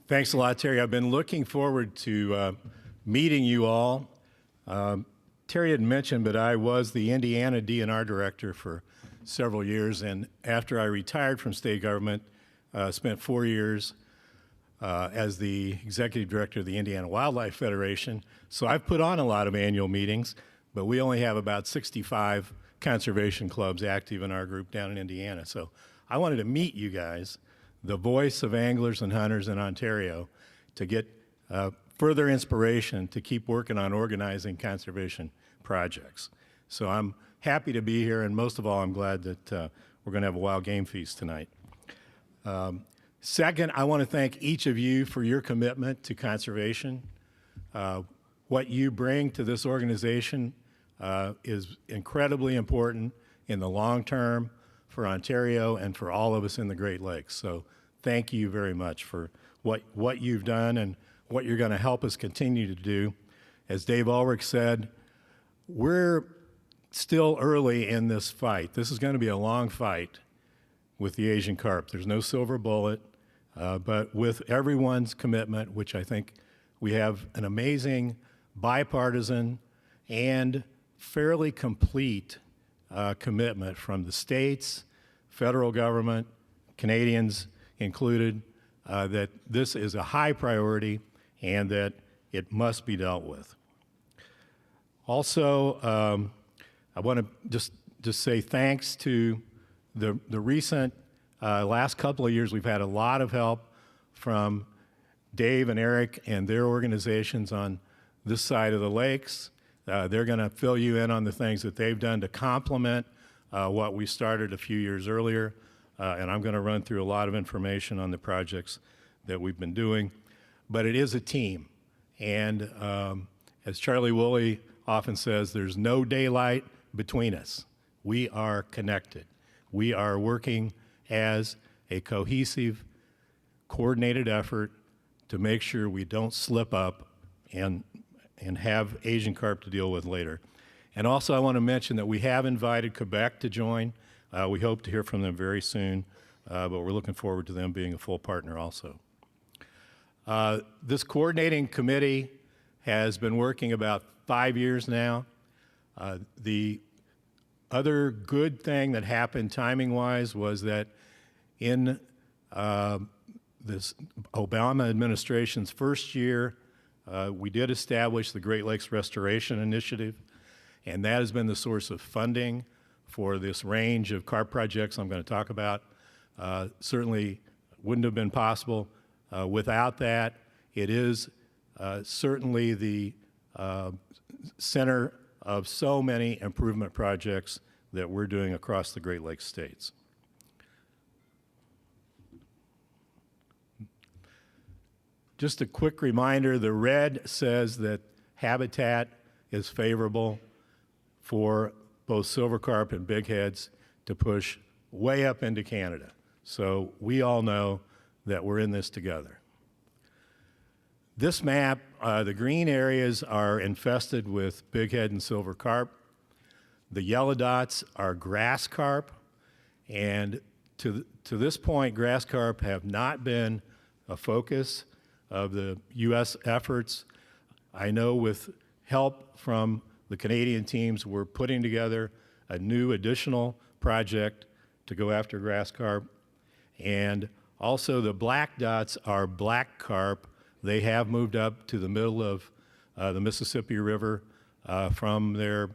Thanks a lot, Terry. I've been looking forward to meeting you all. Terry had mentioned, but I was the Indiana DNR director for several years, and after I retired from state government, spent 4 years as the executive director of the Indiana Wildlife Federation. So I've put on a lot of annual meetings, but we only have about 65 conservation clubs active in our group down in Indiana. So I wanted to meet you guys, the voice of anglers and hunters in Ontario, to get further inspiration to keep working on organizing conservation projects. So I'm happy to be here, and most of all, I'm glad that we're going to have a wild game feast tonight. Second, I want to thank each of you for your commitment to conservation. What you bring to this organization is incredibly important in the long term for Ontario and for all of us in the Great Lakes. So thank you very much for what you've done and what you're going to help us continue to do. As Dave Ulrich said, we're still early in this fight. This is going to be a long fight with the Asian carp. There's no silver bullet, but with everyone's commitment, which I think we have an amazing bipartisan and fairly complete commitment from the states, federal government, Canadians included, that this is a high priority and that it must be dealt with. Also, I want to just say thanks to the recent last couple of years. We've had a lot of help from Dave and Eric and their organizations on this side of the lakes. They're going to fill you in on the things that they've done to complement what we started a few years earlier, and I'm going to run through a lot of information on the projects that we've been doing. But it is a team, and as Charlie Woolley often says, there's no daylight between us. We are connected. We are working as a cohesive, coordinated effort to make sure we don't slip up and have Asian carp to deal with later. And also I want to mention that we have invited Quebec to join. We hope to hear from them very soon, but we're looking forward to them being a full partner also. This coordinating committee has been working about 5 years now. The other good thing that happened timing-wise was that in this Obama administration's first year, we did establish the Great Lakes Restoration Initiative, and that has been the source of funding for this range of carp projects I'm going to talk about. Certainly wouldn't have been possible without that. It is certainly the center of so many improvement projects that we're doing across the Great Lakes states. Just a quick reminder, the red says that habitat is favorable for both silver carp and bigheads to push way up into Canada. So we all know that we're in this together. This map, the green areas are infested with bighead and silver carp. The yellow dots are grass carp, and to this point, grass carp have not been a focus of the U.S. efforts. I know with help from the Canadian teams, we're putting together a new additional project to go after grass carp. And also the black dots are black carp. They have moved up to the middle of the Mississippi River from their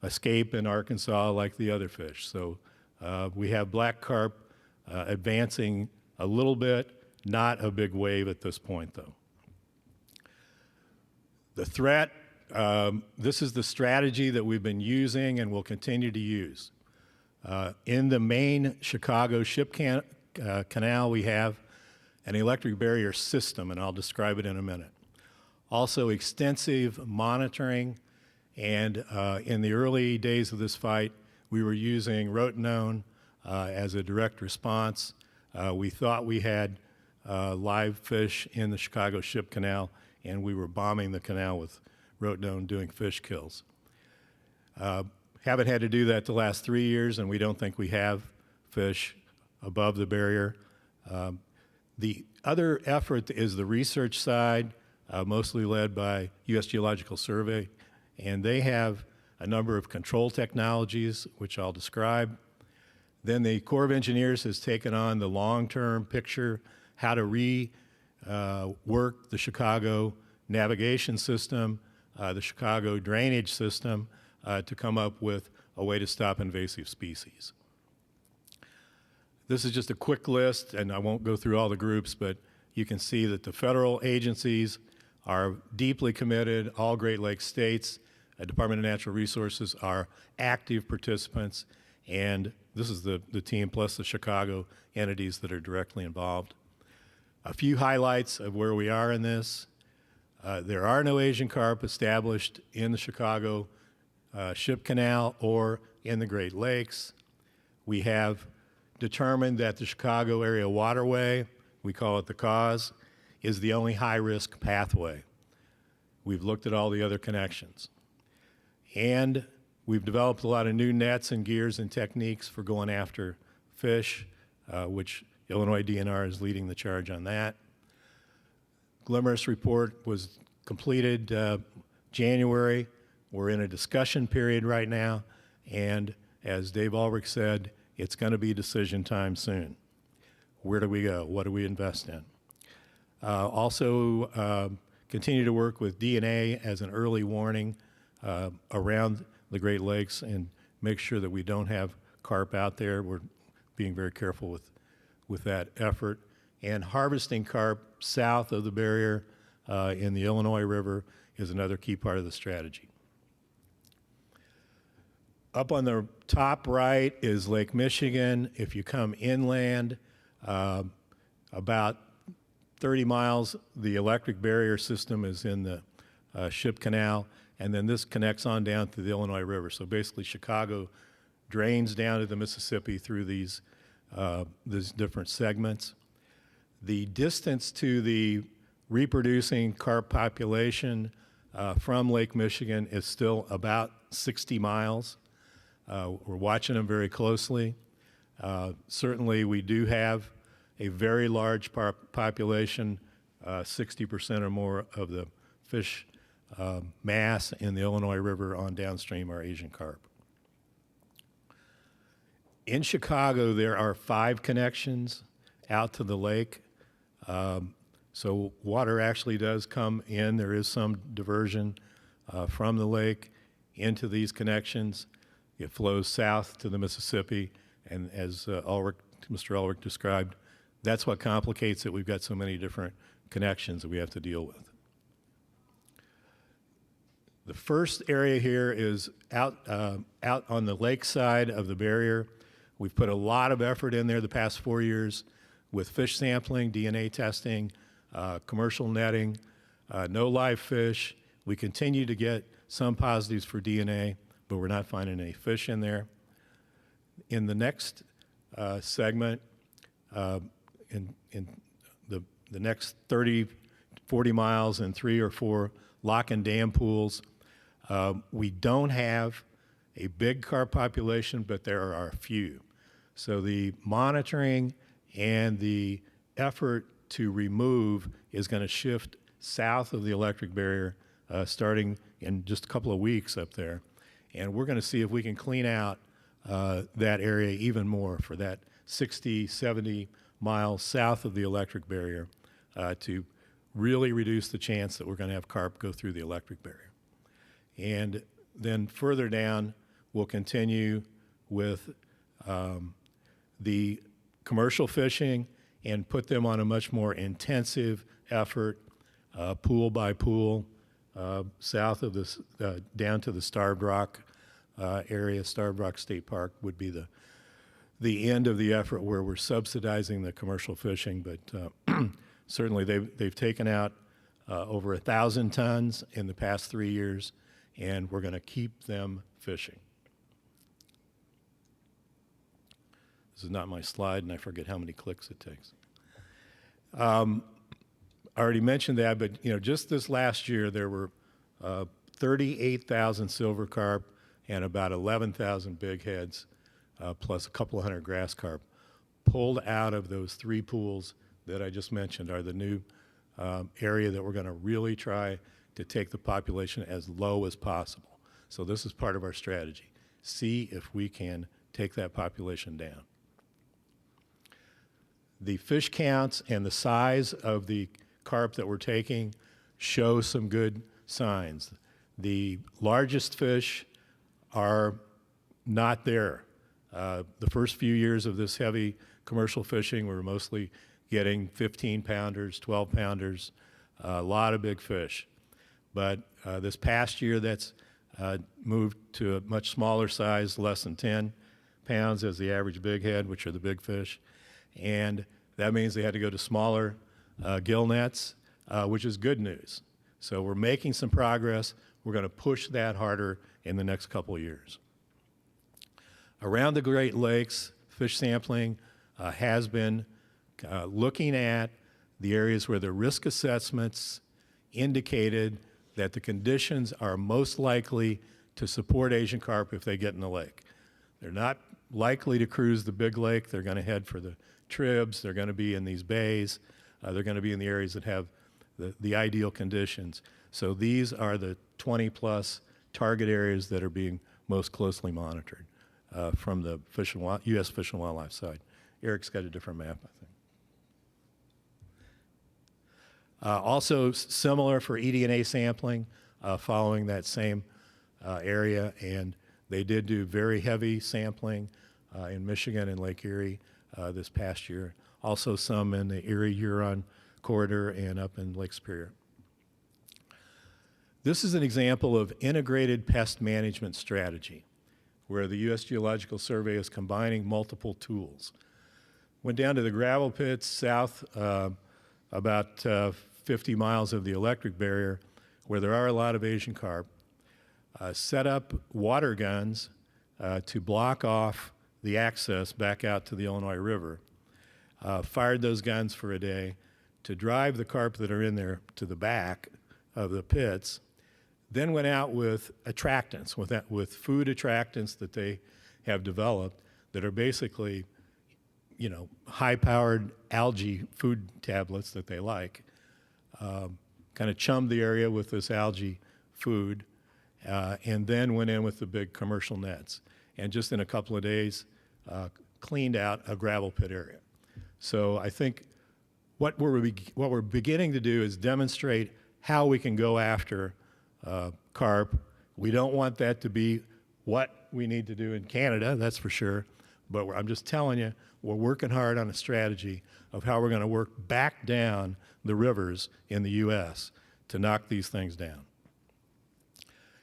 escape in Arkansas like the other fish. So we have black carp advancing a little bit, not a big wave at this point though. The threat, this is the strategy that we've been using and will continue to use. In the main Chicago ship canal, we have an electric barrier system, and I'll describe it in a minute. Also extensive monitoring, and in the early days of this fight, we were using rotenone as a direct response. We thought we had live fish in the Chicago ship canal, and we were bombing the canal with rotenone doing fish kills. Haven't had to do that the last 3 years, and we don't think we have fish above the barrier. The other effort is the research side, mostly led by U.S. Geological Survey, and they have a number of control technologies, which I'll describe. Then the Corps of Engineers has taken on the long-term picture, how to rework the Chicago navigation system, the Chicago drainage system, to come up with a way to stop invasive species. This is just a quick list, and I won't go through all the groups, but you can see that the federal agencies are deeply committed. All Great Lakes states, Department of Natural Resources are active participants, and this is the team plus the Chicago entities that are directly involved. A few highlights of where we are in this. There are no Asian carp established in the Chicago Ship Canal or in the Great Lakes. We have determined that the Chicago Area Waterway, we call it the Goss, is the only high-risk pathway. We've looked at all the other connections. And we've developed a lot of new nets and gears and techniques for going after fish, which Illinois DNR is leading the charge on that. Glimmerous report was completed January. We're in a discussion period right now, and as Dave Ulrich said, it's going to be decision time soon. Where do we go? What do we invest in? Also, continue to work with DNA as an early warning around the Great Lakes and make sure that we don't have carp out there. We're being very careful with that effort. And harvesting carp south of the barrier in the Illinois River is another key part of the strategy. Up on the top right is Lake Michigan. If you come inland, about 30 miles, the electric barrier system is in the Ship Canal, and then this connects on down to the Illinois River. So basically, Chicago drains down to the Mississippi through these different segments. The distance to the reproducing carp population from Lake Michigan is still about 60 miles. We're watching them very closely. Certainly, we do have a very large population, 60% or more of the fish mass in the Illinois River on downstream are Asian carp. In Chicago, there are 5 connections out to the lake. So water actually does come in. There is some diversion from the lake into these connections. It flows south to the Mississippi, and as Mr. Ulrich described, that's what complicates it. We've got so many different connections that we have to deal with. The first area here is out on the lake side of the barrier. We've put a lot of effort in there the past 4 years with fish sampling, DNA testing, commercial netting, no live fish. We continue to get some positives for DNA, but we're not finding any fish in there. In the next segment, in the next 30, 40 miles and 3 or 4 lock and dam pools, we don't have a big carp population, but there are a few. So the monitoring and the effort to remove is going to shift south of the electric barrier starting in just a couple of weeks up there. And we're going to see if we can clean out that area even more for that 60, 70 miles south of the electric barrier to really reduce the chance that we're going to have carp go through the electric barrier. And then further down, we'll continue with the commercial fishing and put them on a much more intensive effort, pool by pool, south of this, down to the Starved Rock area. Starved Rock State Park would be the end of the effort where we're subsidizing the commercial fishing, but certainly they've taken out over 1,000 tons in the past 3 years, and we're going to keep them fishing. This is not my slide, and I forget how many clicks it takes. I already mentioned that, but just this last year there were 38,000 silver carp and about 11,000 big heads, plus a couple of hundred grass carp, pulled out of those 3 pools that I just mentioned are the new area that we're going to really try to take the population as low as possible. So this is part of our strategy. See if we can take that population down. The fish counts and the size of the carp that we're taking show some good signs. The largest fish are not there. The first few years of this heavy commercial fishing, we were mostly getting 15-pounders, 12-pounders, a lot of big fish. But this past year, that's moved to a much smaller size, less than 10 pounds as the average big head, which are the big fish. And that means they had to go to smaller gill nets, which is good news. So we're making some progress. We're going to push that harder in the next couple of years. Around the Great Lakes, fish sampling has been looking at the areas where the risk assessments indicated that the conditions are most likely to support Asian carp if they get in the lake. They're not likely to cruise the big lake. They're going to head for the tribs. They're going to be in these bays. They're going to be in the areas that have the ideal conditions. So these are the 20-plus target areas that are being most closely monitored from the U.S. Fish and Wildlife side. Eric's got a different map, I think. Also similar for eDNA sampling, following that same area, and they did do very heavy sampling in Michigan and Lake Erie this past year. Also some in the Erie-Huron corridor and up in Lake Superior. This is an example of integrated pest management strategy, where the U.S. Geological Survey is combining multiple tools. Went down to the gravel pits south about 50 miles of the electric barrier, where there are a lot of Asian carp, set up water guns to block off the access back out to the Illinois River, fired those guns for a day to drive the carp that are in there to the back of the pits, then went out with attractants, with food attractants that they have developed that are basically, high-powered algae food tablets that they like. Kind of chummed the area with this algae food, and then went in with the big commercial nets. And just in a couple of days, cleaned out a gravel pit area. So I think what we're beginning to do is demonstrate how we can go after carp. We don't want that to be what we need to do in Canada, that's for sure. But I'm just telling you, we're working hard on a strategy of how we're going to work back down the rivers in the U.S. to knock these things down.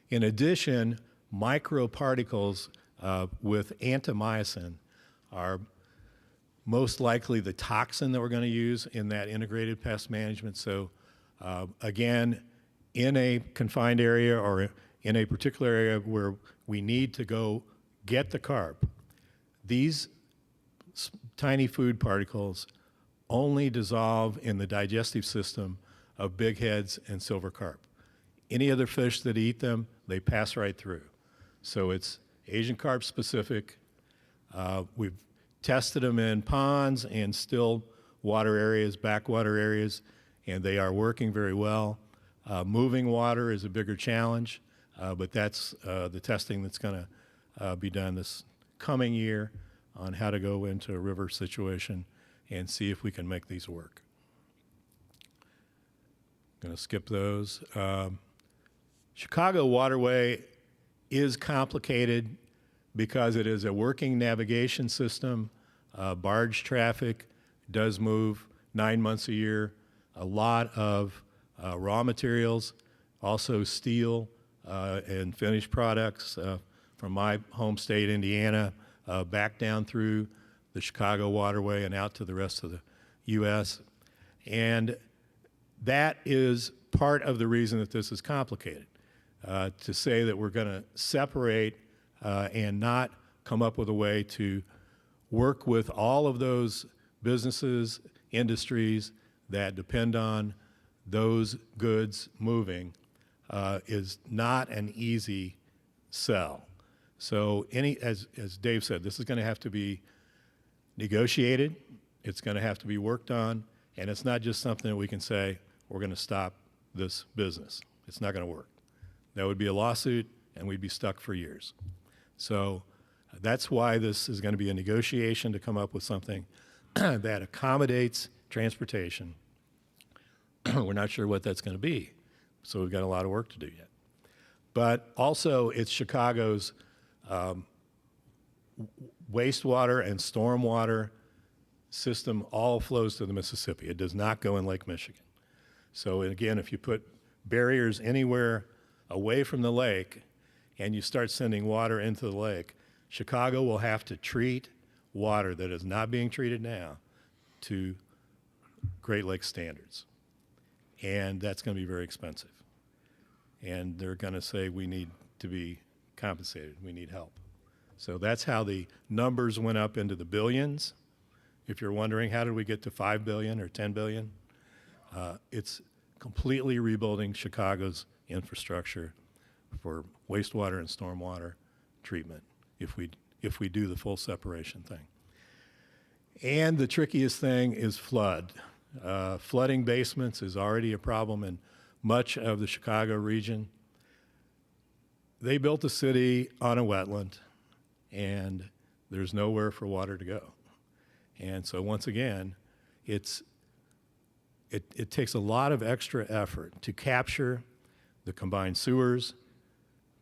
In addition, microparticles with antimycin are most likely the toxin that we're going to use in that integrated pest management. So again, in a confined area or in a particular area where we need to go get the carp, these tiny food particles only dissolve in the digestive system of big heads and silver carp. Any other fish that eat them, they pass right through. So it's Asian carp specific. We've tested them in ponds and still water areas, backwater areas, and they are working very well. Moving water is a bigger challenge, but that's the testing that's going to be done this coming year on how to go into a river situation and see if we can make these work. Going to skip those. Chicago waterway is complicated because it is a working navigation system. Barge traffic does move 9 months a year. A lot of raw materials, also steel and finished products from my home state, Indiana, back down through the Chicago waterway and out to the rest of the U.S. And that is part of the reason that this is complicated. To say that we're going to separate and not come up with a way to work with all of those businesses, industries that depend on those goods moving is not an easy sell. So as Dave said, this is going to have to be negotiated, it's going to have to be worked on, And it's not just something that we can say, we're going to stop this business. It's not going to work. That would be a lawsuit, and we'd be stuck for years. So that's why this is going to be a negotiation to come up with something that accommodates transportation. We're not sure what that's going to be, so we've got a lot of work to do yet. But also, it's Chicago's wastewater and stormwater system all flows to the Mississippi. It does not go in Lake Michigan. So again, if you put barriers anywhere away from the lake and you start sending water into the lake, Chicago will have to treat water that is not being treated now to Great Lakes standards. And that's going to be very expensive. And they're going to say we need to be compensated. We need help. So that's how the numbers went up into the billions. If you're wondering, how did we get to 5 billion or 10 billion? It's completely rebuilding Chicago's infrastructure for wastewater and stormwater treatment if we do the full separation thing. And the trickiest thing is flood. Flooding basements is already a problem in much of the Chicago region. They built the city on a wetland, and there's nowhere for water to go. And so once again, it takes a lot of extra effort to capture the combined sewers,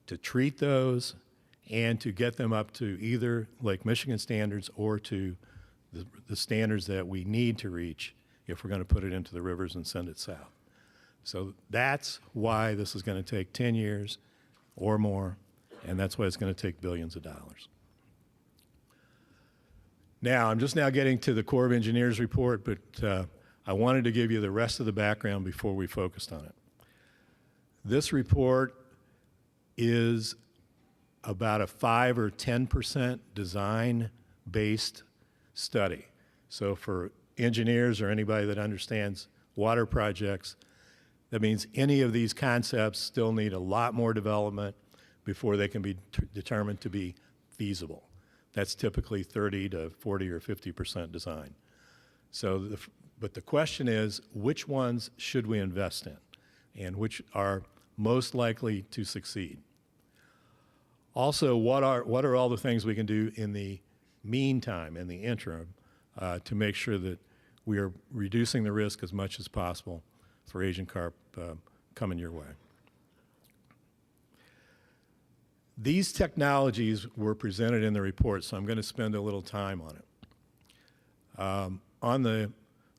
to treat those, and to get them up to either Lake Michigan standards or to the standards that we need to reach if we're going to put it into the rivers and send it south. So that's why this is going to take 10 years or more, and that's why it's going to take billions of dollars. Now, I'm just now getting to the Corps of Engineers report, but I wanted to give you the rest of the background before we focused on it. This report is about a 5 or 10% design-based study. So for engineers or anybody that understands water projects, that means any of these concepts still need a lot more development before they can be determined to be feasible. That's typically 30 to 40 or 50% design. So, but the question is, which ones should we invest in and which are most likely to succeed? Also, what are all the things we can do in the meantime, in the interim, to make sure that we are reducing the risk as much as possible for Asian carp coming your way? These technologies were presented in the report, so I'm going to spend a little time on it. On the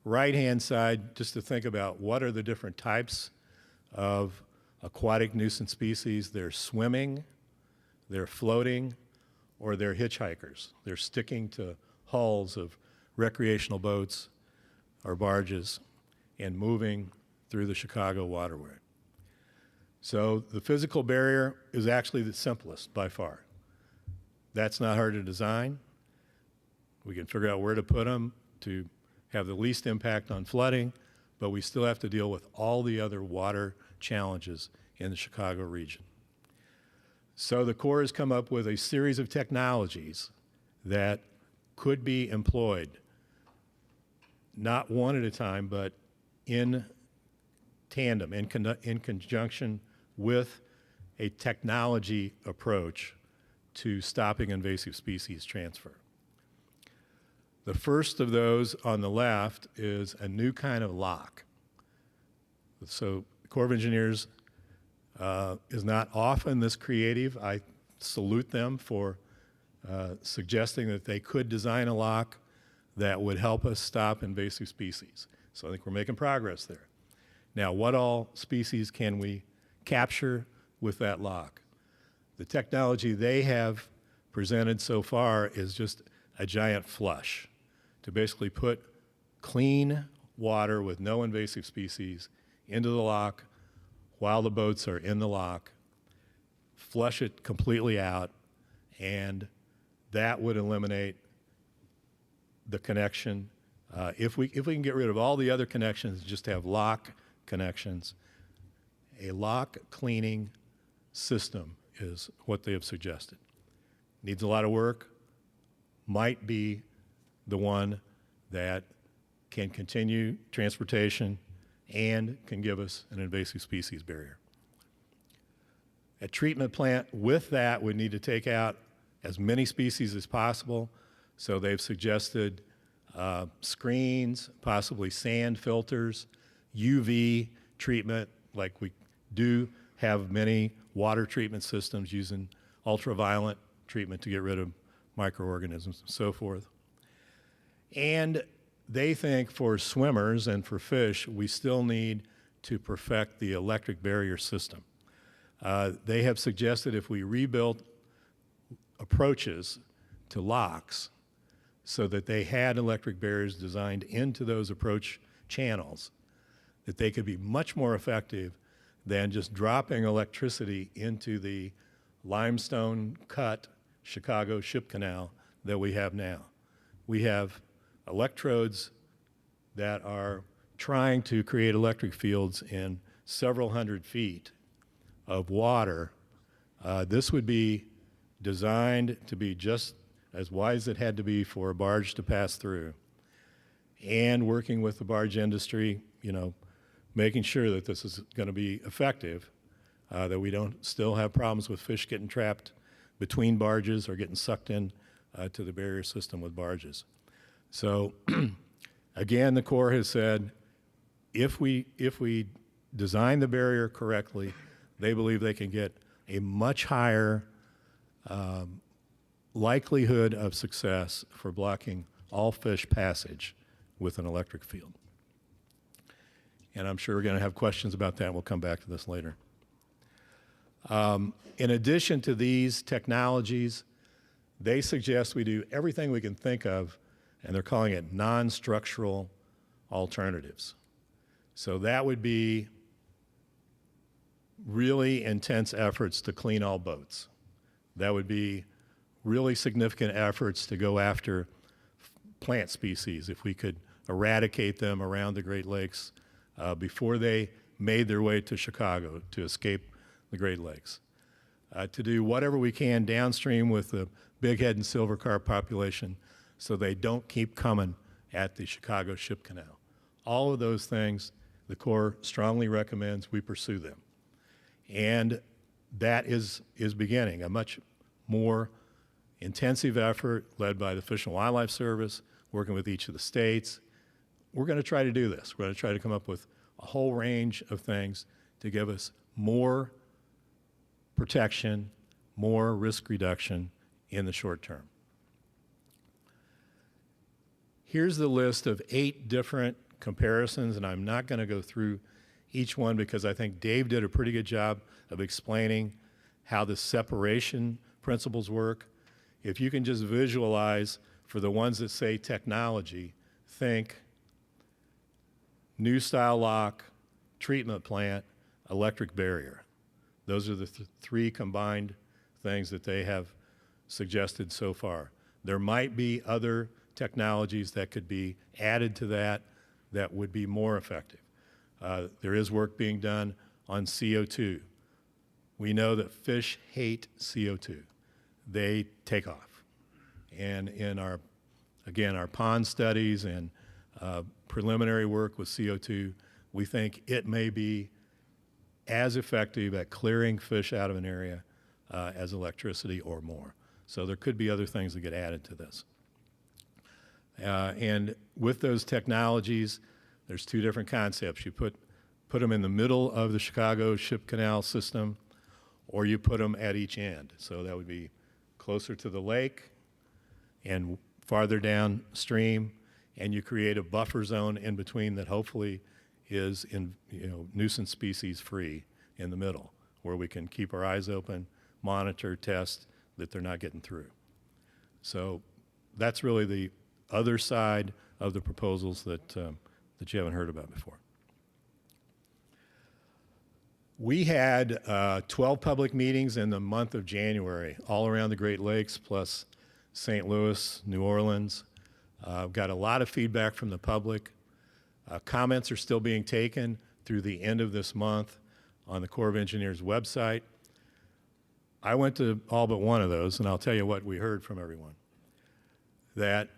right-hand side, just to think about what are the different types of aquatic nuisance species. They're swimming, they're floating, or they're hitchhikers. They're sticking to hulls of recreational boats or barges and moving through the Chicago waterway. So the physical barrier is actually the simplest by far. That's not hard to design. We can figure out where to put them to have the least impact on flooding, but we still have to deal with all the other water challenges in the Chicago region. So the Corps has come up with a series of technologies that could be employed, not one at a time, but in tandem, in conjunction with a technology approach to stopping invasive species transfer. The first of those on the left is a new kind of lock. So the Corps of Engineers is not often this creative. I salute them for suggesting that they could design a lock that would help us stop invasive species. So I think we're making progress there. Now, what all species can we capture with that lock? The technology they have presented so far is just a giant flush to basically put clean water with no invasive species into the lock while the boats are in the lock, flush it completely out, and that would eliminate the connection. If we can get rid of all the other connections, just have lock connections, a lock cleaning system is what they have suggested. Needs a lot of work, might be the one that can continue transportation, and can give us an invasive species barrier. A treatment plant with that would need to take out as many species as possible, so they've suggested screens, possibly sand filters, UV treatment, like we do have many water treatment systems using ultraviolet treatment to get rid of microorganisms and so forth. And they think for swimmers and for fish, we still need to perfect the electric barrier system. They have suggested if we rebuilt approaches to locks so that they had electric barriers designed into those approach channels, that they could be much more effective than just dropping electricity into the limestone cut Chicago ship canal that we have now. We have electrodes that are trying to create electric fields in several hundred feet of water. This would be designed to be just as wide as it had to be for a barge to pass through. And working with the barge industry, making sure that this is going to be effective, that we don't still have problems with fish getting trapped between barges or getting sucked in to the barrier system with barges. So again, the Corps has said, if we design the barrier correctly, they believe they can get a much higher likelihood of success for blocking all fish passage with an electric field. And I'm sure we're going to have questions about that. We'll come back to this later. In addition to these technologies, they suggest we do everything we can think of, and they're calling it non-structural alternatives. So that would be really intense efforts to clean all boats. That would be really significant efforts to go after plant species, if we could eradicate them around the Great Lakes before they made their way to Chicago to escape the Great Lakes. To do whatever we can downstream with the bighead and silver carp population so they don't keep coming at the Chicago Ship Canal. All of those things, the Corps strongly recommends we pursue them. And that is beginning a much more intensive effort led by the Fish and Wildlife Service, working with each of the states. We're going to try to do this. We're going to try to come up with a whole range of things to give us more protection, more risk reduction in the short term. Here's the list of 8 different comparisons, and I'm not going to go through each one because I think Dave did a pretty good job of explaining how the separation principles work. If you can just visualize, for the ones that say technology, think new style lock, treatment plant, electric barrier. Those are the 3 combined things that they have suggested so far. There might be other technologies that could be added to that that would be more effective. There is work being done on CO2. We know that fish hate CO2. They take off. And in our pond studies and preliminary work with CO2, we think it may be as effective at clearing fish out of an area as electricity or more. So there could be other things that get added to this. And with those technologies, there's 2 different concepts. You put them in the middle of the Chicago Ship Canal system, or you put them at each end. So that would be closer to the lake and farther downstream, and you create a buffer zone in between that hopefully is nuisance species free in the middle, where we can keep our eyes open, monitor, test that they're not getting through. So that's really the other side of the proposals that you haven't heard about before. We had 12 public meetings in the month of January, all around the Great Lakes, plus St. Louis, New Orleans. Got a lot of feedback from the public. Comments are still being taken through the end of this month on the Corps of Engineers website. I went to all but one of those, and I'll tell you what we heard from everyone. That,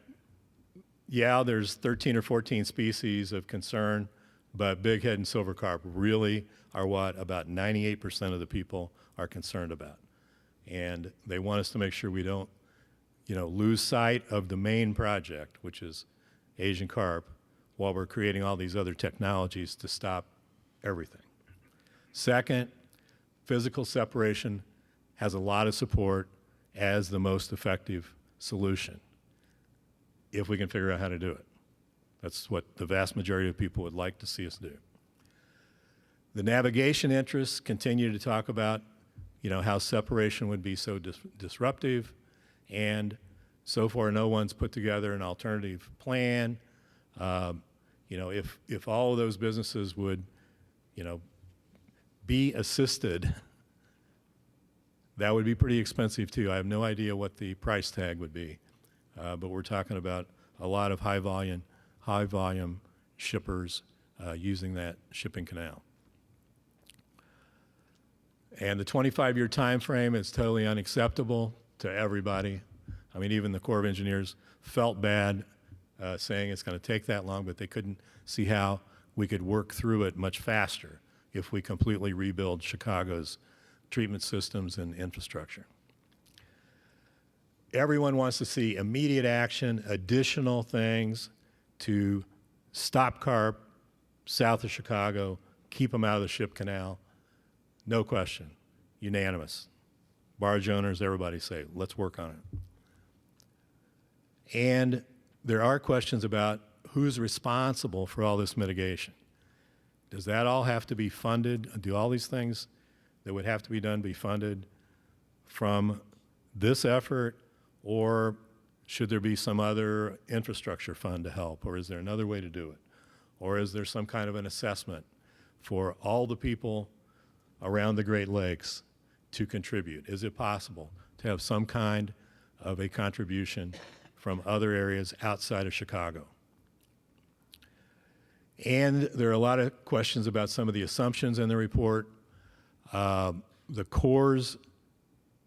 yeah, there's 13 or 14 species of concern, but bighead and silver carp really are what about 98% of the people are concerned about. And they want us to make sure we don't, lose sight of the main project, which is Asian carp, while we're creating all these other technologies to stop everything. Second, physical separation has a lot of support as the most effective solution, if we can figure out how to do it. That's what the vast majority of people would like to see us do. The navigation interests continue to talk about, how separation would be so disruptive, and so far no one's put together an alternative plan. If all of those businesses would, be assisted, that would be pretty expensive too. I have no idea what the price tag would be, but we're talking about a lot of high volume shippers using that shipping canal. And the 25-year time frame is totally unacceptable to everybody. I mean, even the Corps of Engineers felt bad saying it's going to take that long, but they couldn't see how we could work through it much faster if we completely rebuild Chicago's treatment systems and infrastructure. Everyone wants to see immediate action, additional things to stop carp south of Chicago, keep them out of the ship canal. No question, unanimous. Barge owners, everybody say, let's work on it. And there are questions about who's responsible for all this mitigation. Does that all have to be funded? Do all these things that would have to be done be funded from this effort, or should there be some other infrastructure fund to help, or is there another way to do it? Or is there some kind of an assessment for all the people around the Great Lakes to contribute? Is it possible to have some kind of a contribution from other areas outside of Chicago? And there are a lot of questions about some of the assumptions in the report. The Corps'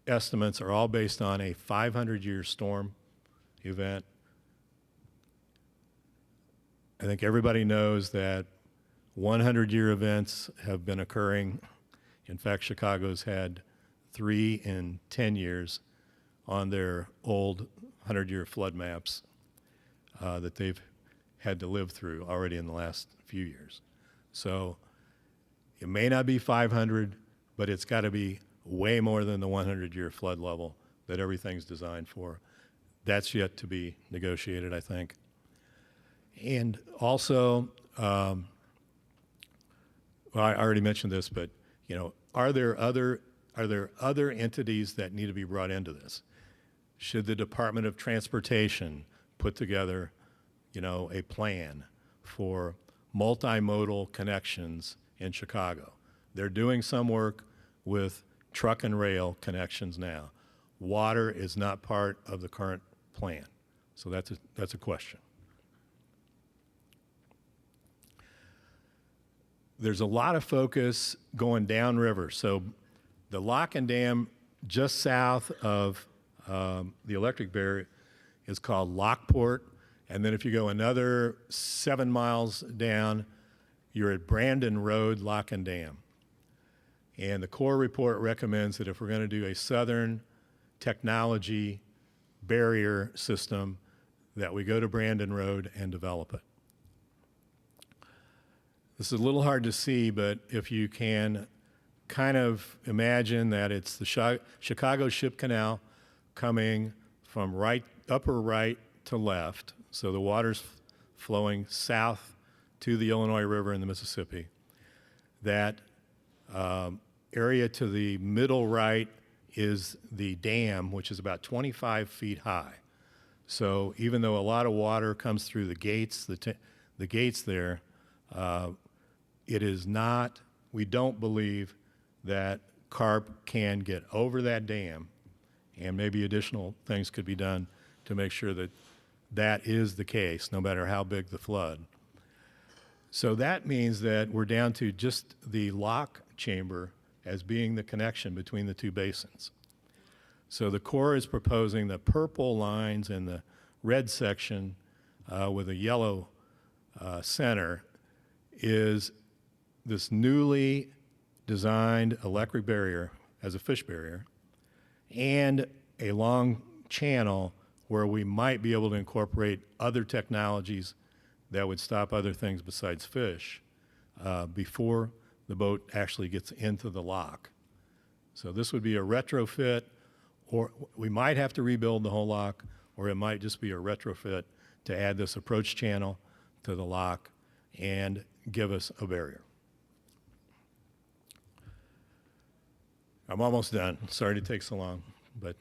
estimates are all based on a 500-year storm event. I think everybody knows that 100-year events have been occurring. In fact, Chicago's had 3 in 10 years on their old 100-year flood maps that they've had to live through already in the last few years. So it may not be 500, but it's got to be way more than the 100-year flood level that everything's designed for. That's yet to be negotiated, I think. And also, well, I already mentioned this, but are there other entities that need to be brought into this? Should the Department of Transportation put together, a plan for multimodal connections in Chicago? They're doing some work with truck and rail connections now. Water is not part of the current plan, so that's a question. There's a lot of focus going downriver. So the lock and dam just south of the electric barrier is called Lockport. And then if you go another 7 miles down, you're at Brandon Road Lock and Dam. And the Corps report recommends that if we're going to do a southern technology barrier system, that we go to Brandon Road and develop it. This is a little hard to see, but if you can kind of imagine that it's the Chicago Ship Canal coming from upper right to left, so the water's flowing south to the Illinois River and the Mississippi. That area to the middle right is the dam, which is about 25 feet high. So even though a lot of water comes through the gates, the gates there, it is not, we don't believe that carp can get over that dam, and maybe additional things could be done to make sure that that is the case, no matter how big the flood. So that means that we're down to just the lock chamber as being the connection between the two basins. So the Corps is proposing the purple lines in the red section with a yellow center is this newly designed electric barrier as a fish barrier and a long channel where we might be able to incorporate other technologies that would stop other things besides fish before the boat actually gets into the lock. So this would be a retrofit, or we might have to rebuild the whole lock, or it might just be a retrofit to add this approach channel to the lock and give us a barrier. I'm almost done. Sorry to take so long, but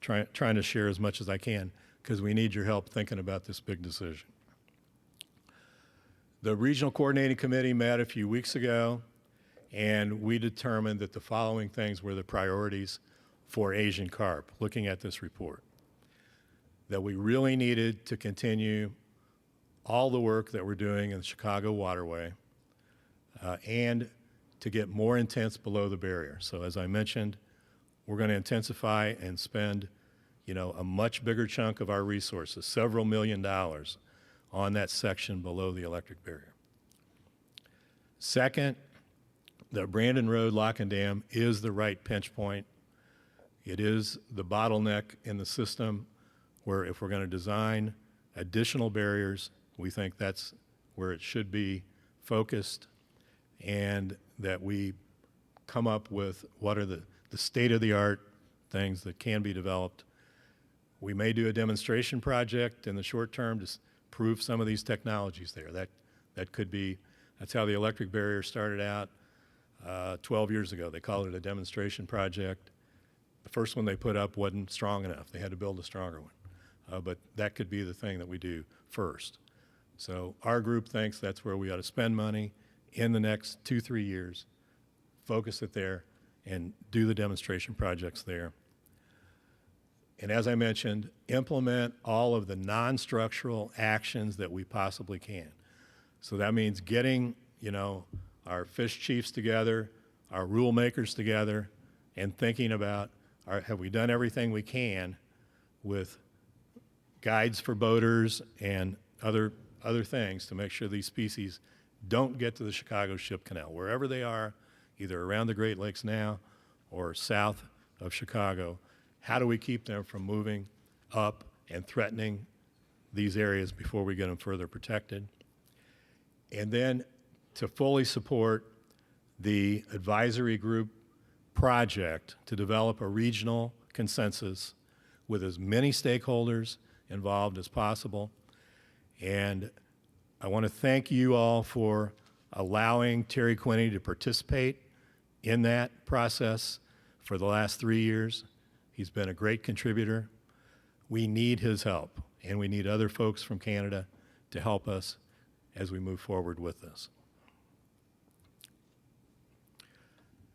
trying to share as much as I can because we need your help thinking about this big decision. The Regional Coordinating Committee met a few weeks ago, and we determined that the following things were the priorities for Asian carp, looking at this report. That we really needed to continue all the work that we're doing in the Chicago waterway and to get more intense below the barrier. So as I mentioned, we're going to intensify and spend, a much bigger chunk of our resources, several $1 million, on that section below the electric barrier. Second, the Brandon Road Lock and Dam is the right pinch point. It is the bottleneck in the system where if we're going to design additional barriers, we think that's where it should be focused, and that we come up with what are the state-of-the-art things that can be developed. We may do a demonstration project in the short term to prove some of these technologies there. That could be, that's how the electric barrier started out 12 years ago. They called it a demonstration project. The first one they put up wasn't strong enough. They had to build a stronger one. But that could be the thing that we do first. So our group thinks that's where we ought to spend money in the next 2-3 years, focus it there, and do the demonstration projects there. And as I mentioned, implement all of the non-structural actions that we possibly can. So that means getting, our fish chiefs together, our rule makers together, and thinking about, have we done everything we can with guides for boaters and other things to make sure these species don't get to the Chicago Ship Canal, wherever they are, either around the Great Lakes now or south of Chicago. How do we keep them from moving up and threatening these areas before we get them further protected? And then to fully support the advisory group project to develop a regional consensus with as many stakeholders involved as possible. And I want to thank you all for allowing Terry Quinney to participate in that process for the last 3 years. He's been a great contributor. We need his help, and we need other folks from Canada to help us as we move forward with this.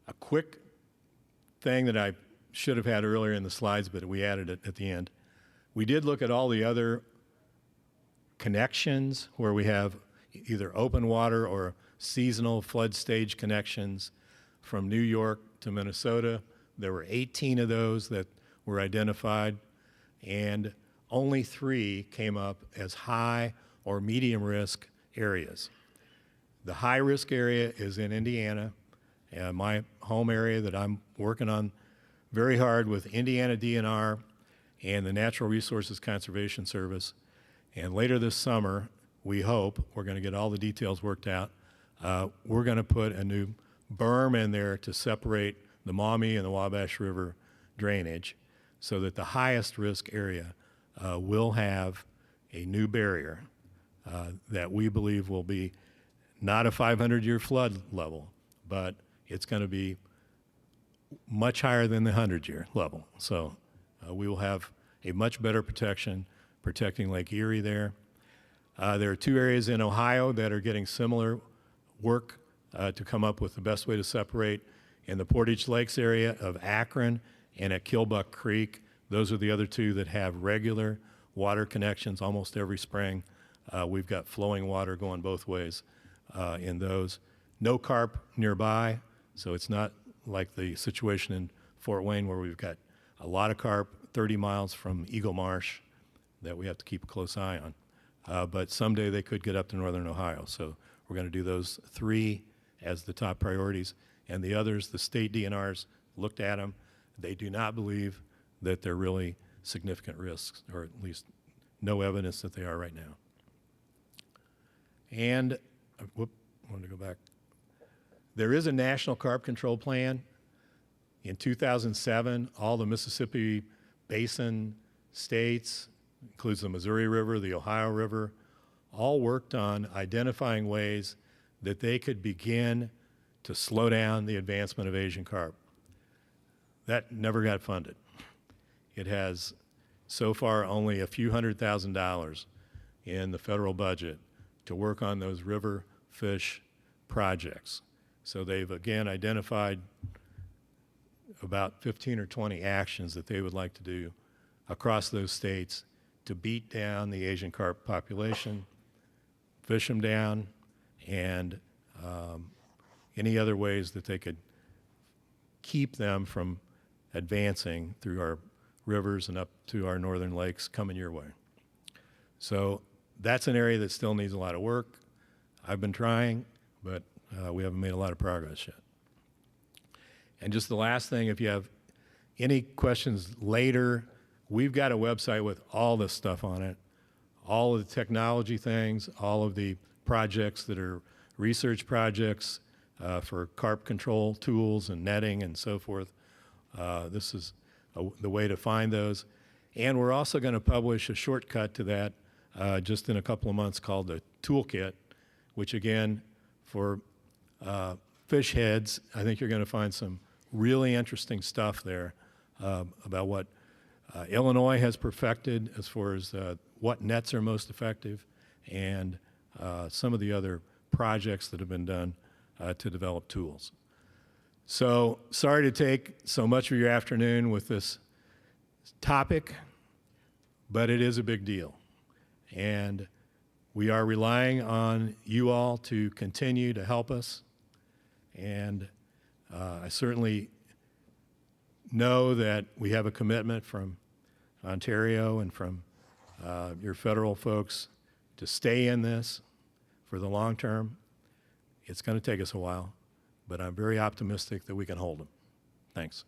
A quick thing that I should have had earlier in the slides, but we added it at the end. We did look at all the other connections where we have either open water or seasonal flood stage connections from New York to Minnesota. There were 18 of those that were identified, and only 3 came up as high or medium risk areas. The high risk area is in Indiana, and my home area that I'm working on very hard with Indiana DNR and the Natural Resources Conservation Service. And later this summer, we hope, we're going to get all the details worked out, we're going to put a new berm in there to separate the Maumee and the Wabash River drainage so that the highest risk area will have a new barrier that we believe will be not a 500-year flood level, but it's going to be much higher than the 100-year level. So we will have a much better protection protecting Lake Erie there. There are 2 areas in Ohio that are getting similar work to come up with the best way to separate. In the Portage Lakes area of Akron and at Killbuck Creek, those are the other 2 that have regular water connections almost every spring. We've got flowing water going both ways in those. No carp nearby, so it's not like the situation in Fort Wayne where we've got a lot of carp 30 miles from Eagle Marsh that we have to keep a close eye on. But someday they could get up to northern Ohio. So we're going to do those 3 as the top priorities. And the others, the state DNRs looked at them. They do not believe that they're really significant risks, or at least no evidence that they are right now. And, I wanted to go back. There is a national carp control plan. In 2007, all the Mississippi Basin states, includes the Missouri River, the Ohio River, all worked on identifying ways that they could begin to slow down the advancement of Asian carp. That never got funded. It has so far only a few $100,000 in the federal budget to work on those river fish projects. So they've again identified about 15 or 20 actions that they would like to do across those states to beat down the Asian carp population, fish them down, and any other ways that they could keep them from advancing through our rivers and up to our northern lakes coming your way. So that's an area that still needs a lot of work. I've been trying, but we haven't made a lot of progress yet. And just the last thing, if you have any questions later, we've got a website with all this stuff on it, all of the technology things, all of the projects that are research projects for carp control tools and netting and so forth. This is the way to find those. And we're also going to publish a shortcut to that just in a couple of months called the Toolkit, which again, for fish heads, I think you're going to find some really interesting stuff there about what Illinois has perfected as far as what nets are most effective, and some of the other projects that have been done to develop tools. So sorry to take so much of your afternoon with this topic, but it is a big deal. And we are relying on you all to continue to help us. And I certainly know that we have a commitment from Ontario and from your federal folks to stay in this for the long term. It's going to take us a while, but I'm very optimistic that we can hold them. Thanks.